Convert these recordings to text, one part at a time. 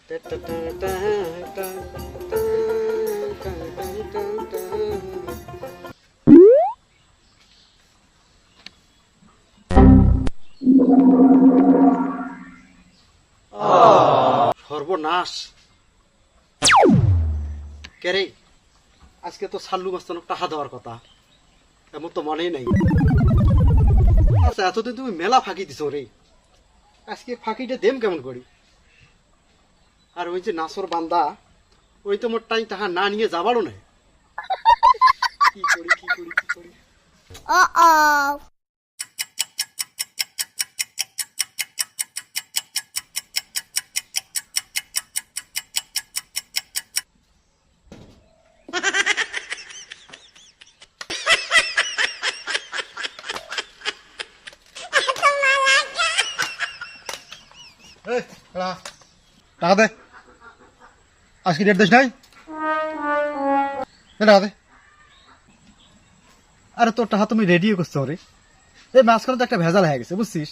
সর্বনাশ কে রে, আজকে তো সাল্লু মাস্তানক টাকা দেওয়ার কথা, এমন তো মনেই নাই। আচ্ছা এতদিন তুমি মেলা ফাঁকি দিছো রে, আজকে ফাঁকিটা দেম কেমন করি? আর ওই যে নাসর বান্দা, ওই তো মোট টাইম তাহা না নিয়ে যাবারও নাই। কি করি কি করি কি করি? টাকা দে, আজকে ডেট দিস নাই, টাকা দে। আরে তোর টাকা তুমি রেডিও করছো রে, এই মাঝখানে তো একটা ভেজাল হয়ে গেছে বুঝছিস।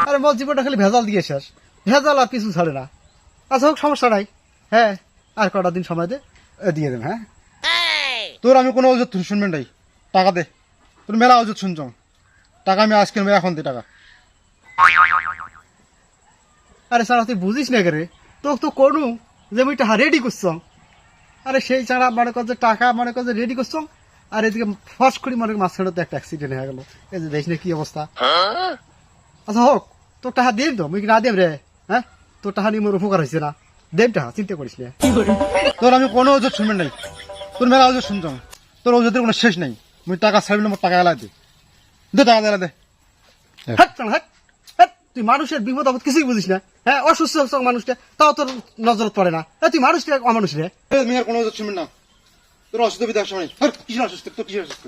আরে মোর জীবনটা খালি ভেজাল দিয়ে শেষ, ভেজাল আর কিছু ছাড়ে না। আচ্ছা হোক, সমস্যা নাই, হ্যাঁ আর কটা দিন সময় দে, দিয়ে দেব। হ্যাঁ তোর আমি কোনো ওজুত শুনবেন নাই, টাকা দে। তোর মেলা ওজুত শুনছ, টাকা আমি আজকে এখন দে টাকা। আরে সারা তুই বুঝিস না রে, তোকে তো করু যে আমি টাকা রেডি করছ। আরে সেই ছাড়া মনে কর যে টাকা মনে কর যে রেডি করছ, আর এদিকে ফস করি মনে মাঝখানে তো একটা অ্যাক্সিডেন্ট হয়ে গেল। এই যে দেখিস না কি অবস্থা। আচ্ছা হোক, তোর টাকা দেব তো, মুই না দেব রে। হ্যাঁ তোর টাকা নিয়ে মোর উপকার হয়েছে না, দেব টাকা, চিন্তা করিস না। তোর আমি কোনো ওজুত শুনবেন নাই, তোর মেলা ওজুত শুনছ, তোর ওজুতের কোনো শেষ নেই। মুই টাকা ছাড়বি, মোর টাকা এলাই দে, দে টাকা দে, দে। তুই মানুষের বিপদ আপদ কিছুই বুঝিস না। হ্যাঁ অসুস্থ মানুষটা তাও তোর নজরত পড়ে না। তুই মানুষটা অমানুষ রে। আমি আর কোনো ওজুত শুনবেন না, তোর অসুবিধা সময় কিসের অসুস্থ, তোর কিসের অসুস্থ?